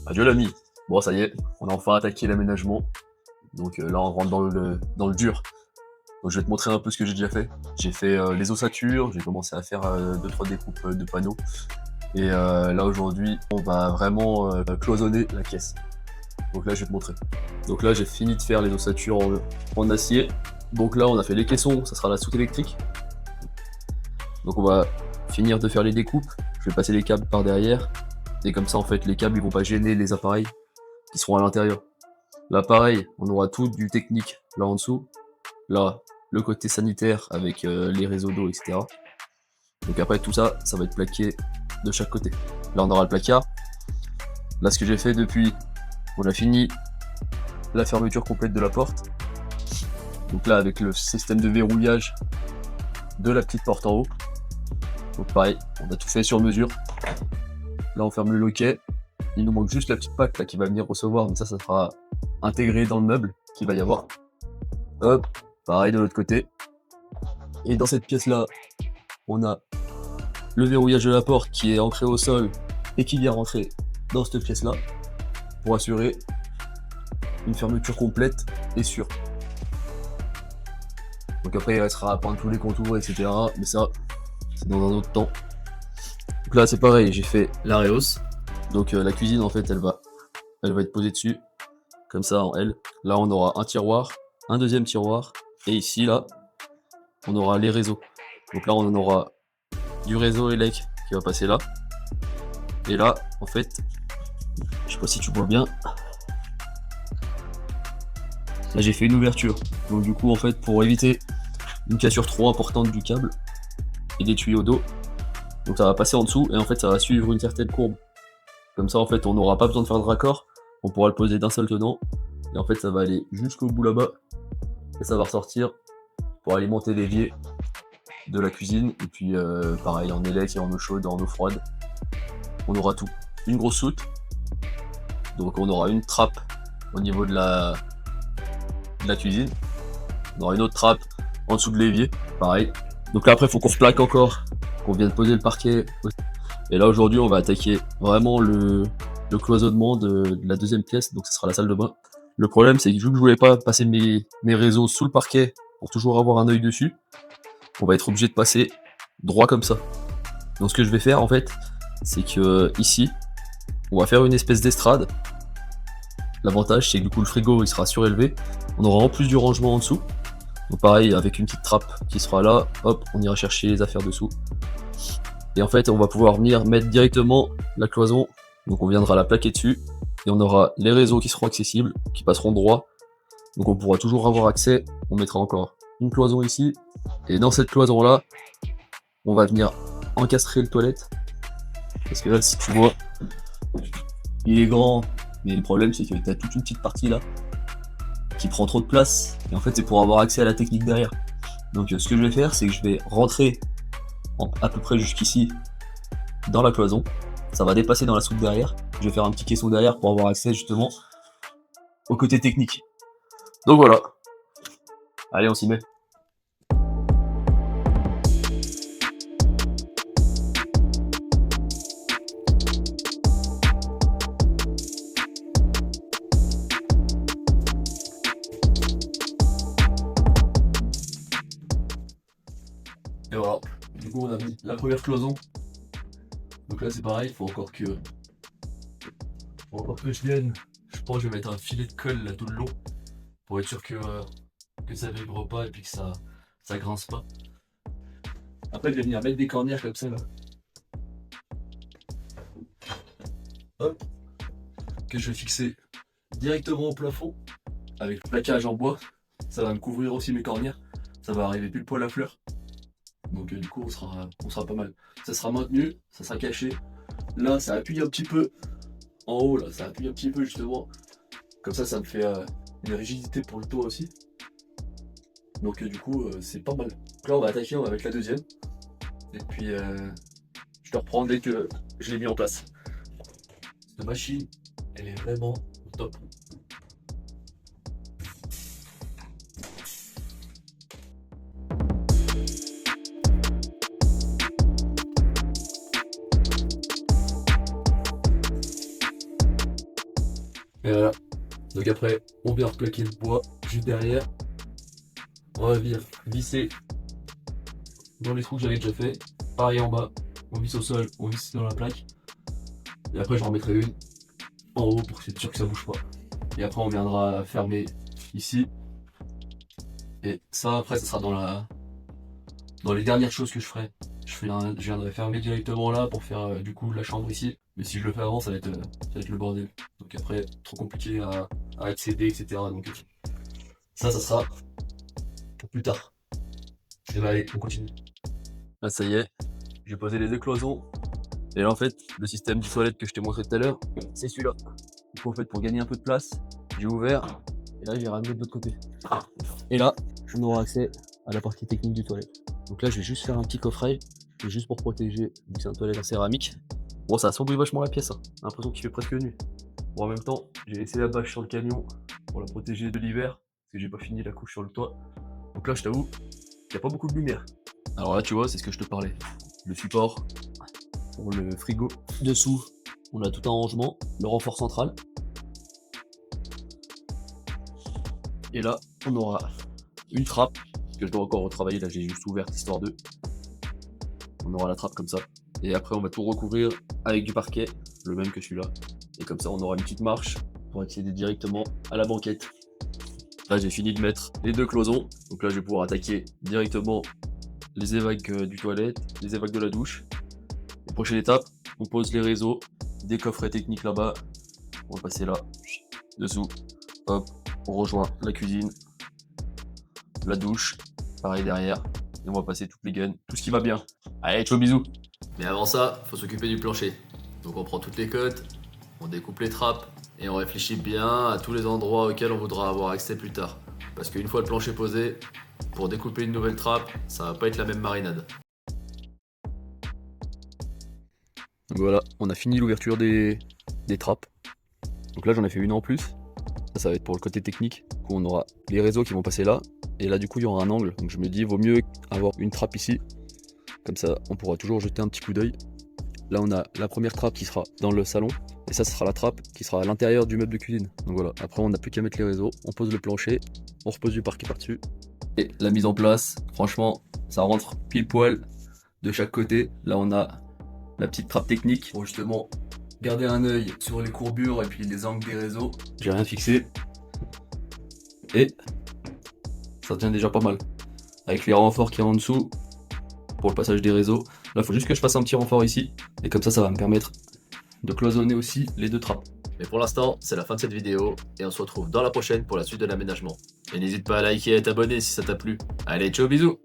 Adieu l'ami. Bon, ça y est, on a enfin attaqué l'aménagement. Donc là, on rentre dans le dur. Donc je vais te montrer un peu ce que j'ai déjà fait. J'ai fait les ossatures, j'ai commencé à faire 2-3 découpes de panneaux. Et là aujourd'hui, on va vraiment cloisonner la caisse. Donc là, je vais te montrer. Donc là, j'ai fini de faire les ossatures en acier. Donc là, on a fait les caissons, ça sera la soute électrique. Donc on va finir de faire les découpes. Je vais passer les câbles par derrière. Et comme ça, en fait, les câbles, ils vont pas gêner les appareils qui seront à l'intérieur. Là, pareil, on aura tout du technique là en dessous. Là, le côté sanitaire avec les réseaux d'eau, etc. Donc après, tout ça, ça va être plaqué de chaque côté. Là, on aura le placard. Là, ce que j'ai fait depuis, on a fini la fermeture complète de la porte. Donc là, avec le système de verrouillage de la petite porte en haut. Donc pareil, on a tout fait sur mesure. Là, on ferme le loquet. Il nous manque juste la petite plaque là qui va venir recevoir, mais ça sera intégré dans le meuble qu'il va y avoir. Hop, pareil de l'autre côté. Et dans cette pièce là, on a le verrouillage de la porte qui est ancré au sol et qui vient rentrer dans cette pièce là pour assurer une fermeture complète et sûre. Donc après il restera à peindre tous les contours, etc. Mais ça, c'est dans un autre temps. Donc là c'est pareil, j'ai fait la réhausse. Donc la cuisine en fait elle va être posée dessus, comme ça en L. Là on aura un tiroir, un deuxième tiroir, et ici là, on aura les réseaux. Donc là on en aura du réseau élec qui va passer là. Et là, en fait, je sais pas si tu vois bien. Là j'ai fait une ouverture. Donc du coup en fait pour éviter une cassure trop importante du câble et des tuyaux d'eau. Donc ça va passer en dessous et en fait ça va suivre une certaine courbe. Comme ça en fait on n'aura pas besoin de faire de raccord. On pourra le poser d'un seul tenant. Et en fait ça va aller jusqu'au bout là-bas. Et ça va ressortir pour alimenter l'évier de la cuisine. Et puis pareil en élec et en eau chaude, en eau froide. On aura tout. Une grosse soute. Donc on aura une trappe au niveau de la cuisine. On aura une autre trappe en dessous de l'évier. Pareil. Donc là après il faut qu'on replaque encore. Qu'on vienne poser le parquet. Et là aujourd'hui on va attaquer vraiment le cloisonnement de la deuxième pièce. Donc ce sera la salle de bain. Le problème c'est que vu que je voulais pas passer mes réseaux sous le parquet pour toujours avoir un œil dessus, on va être obligé de passer droit comme ça. Donc ce que je vais faire en fait, c'est que ici, on va faire une espèce d'estrade. L'avantage c'est que du coup le frigo il sera surélevé. On aura en plus du rangement en dessous. Donc pareil avec une petite trappe qui sera là, hop, on ira chercher les affaires dessous. Et en fait on va pouvoir venir mettre directement la cloison. Donc on viendra la plaquer dessus. Et on aura les réseaux qui seront accessibles, qui passeront droit. Donc on pourra toujours avoir accès. On mettra encore une cloison ici. Et dans cette cloison là, on va venir encastrer le toilette. Parce que là si tu vois, il est grand. Mais le problème c'est que tu as toute une petite partie là qui prend trop de place. Et en fait c'est pour avoir accès à la technique derrière. Donc ce que je vais faire c'est que je vais rentrer à peu près jusqu'ici dans la cloison. Ça va dépasser dans la soute derrière. Je vais faire un petit caisson derrière pour avoir accès justement au côté technique. Donc voilà. Allez, on s'y met. Et voilà. Du coup, on a mis la première cloison. Donc là, c'est pareil, il faut encore que je vienne. Je pense que je vais mettre un filet de colle là tout le long pour être sûr que ça vibre pas et puis que ça grince pas. Après, je vais venir mettre des cornières comme ça là. Hop. Que je vais fixer directement au plafond avec le plaquage en bois. Ça va me couvrir aussi mes cornières. Ça va arriver pile poil à fleur. Donc du coup, on sera pas mal. Ça sera maintenu, ça sera caché. Là, ça appuie un petit peu. En haut, là, ça appuie un petit peu justement. Comme ça me fait une rigidité pour le toit aussi. Donc du coup, c'est pas mal. Donc là, on va attaquer, on va mettre la deuxième. Et puis, je te reprends dès que je l'ai mis en place. Cette machine, elle est vraiment au top. Et voilà. Donc après, on vient replaquer le bois juste derrière. On va venir visser dans les trous que j'avais déjà fait. Pareil en bas, on visse au sol, on visse dans la plaque. Et après, j'en remettrai une en haut pour être sûr que ça bouge pas. Et après, on viendra fermer ici. Et ça, après, ça sera dans les dernières choses que je ferai. Je viendrai fermer directement là pour faire du coup la chambre ici. Mais si je le fais avant, ça va être le bordel. Donc après, trop compliqué à accéder, etc. Donc ça sera pour plus tard. Et bah allez, on continue. Là, ça y est, j'ai posé les deux cloisons. Et là, en fait, le système du toilette que je t'ai montré tout à l'heure, c'est celui-là. Du coup, en fait, pour gagner un peu de place, j'ai ouvert. Et là, j'ai ramené de l'autre côté. Et là, on aura accès à la partie technique du toilette. Donc là, je vais juste faire un petit coffret, juste pour protéger, vu que c'est un toilette en céramique. Bon, ça assombrit vachement la pièce, hein. J'ai l'impression qu'il fait presque nuit. Bon, en même temps, j'ai laissé la bâche sur le camion pour la protéger de l'hiver, parce que j'ai pas fini la couche sur le toit. Donc là, je t'avoue, il n'y a pas beaucoup de lumière. Alors là, tu vois, c'est ce que je te parlais. Le support pour le frigo. Dessous, on a tout un rangement, le renfort central. Et là, on aura une trappe que je dois encore retravailler. Là, j'ai juste ouvert histoire de. On aura la trappe comme ça. Et après, on va tout recouvrir avec du parquet, le même que celui-là. Et comme ça, on aura une petite marche pour accéder directement à la banquette. Là, j'ai fini de mettre les deux cloisons. Donc là, je vais pouvoir attaquer directement les évacs du toilette, les évacs de la douche. Et prochaine étape, on pose les réseaux, des coffrets techniques là-bas. On va passer là, dessous. Hop, on rejoint la cuisine, la douche, pareil derrière. Et on va passer toutes les gaines, tout ce qui va bien. Allez, ciao, bisous. Mais avant ça, faut s'occuper du plancher. Donc on prend toutes les cotes, on découpe les trappes et on réfléchit bien à tous les endroits auxquels on voudra avoir accès plus tard. Parce qu'une fois le plancher posé, pour découper une nouvelle trappe, ça va pas être la même marinade. Donc voilà, on a fini l'ouverture des trappes. Donc là j'en ai fait une en plus. Ça va être pour le côté technique. Du coup on aura les réseaux qui vont passer là. Et là du coup il y aura un angle. Donc je me dis vaut mieux avoir une trappe ici. Comme ça on pourra toujours jeter un petit coup d'œil. Là on a la première trappe qui sera dans le salon. Et ça, ce sera la trappe qui sera à l'intérieur du meuble de cuisine. Donc voilà, après on n'a plus qu'à mettre les réseaux. On pose le plancher, on repose du parquet par-dessus. Et la mise en place, franchement, ça rentre pile poil de chaque côté. Là on a la petite trappe technique pour justement garder un œil sur les courbures et puis les angles des réseaux. J'ai rien fixé. Et ça tient déjà pas mal. Avec les renforts qui est en dessous pour le passage des réseaux. Là, il faut juste que je fasse un petit renfort ici. Et comme ça va me permettre de cloisonner aussi les deux trappes. Mais pour l'instant, c'est la fin de cette vidéo. Et on se retrouve dans la prochaine pour la suite de l'aménagement. Et n'hésite pas à liker et à t'abonner si ça t'a plu. Allez, ciao, bisous!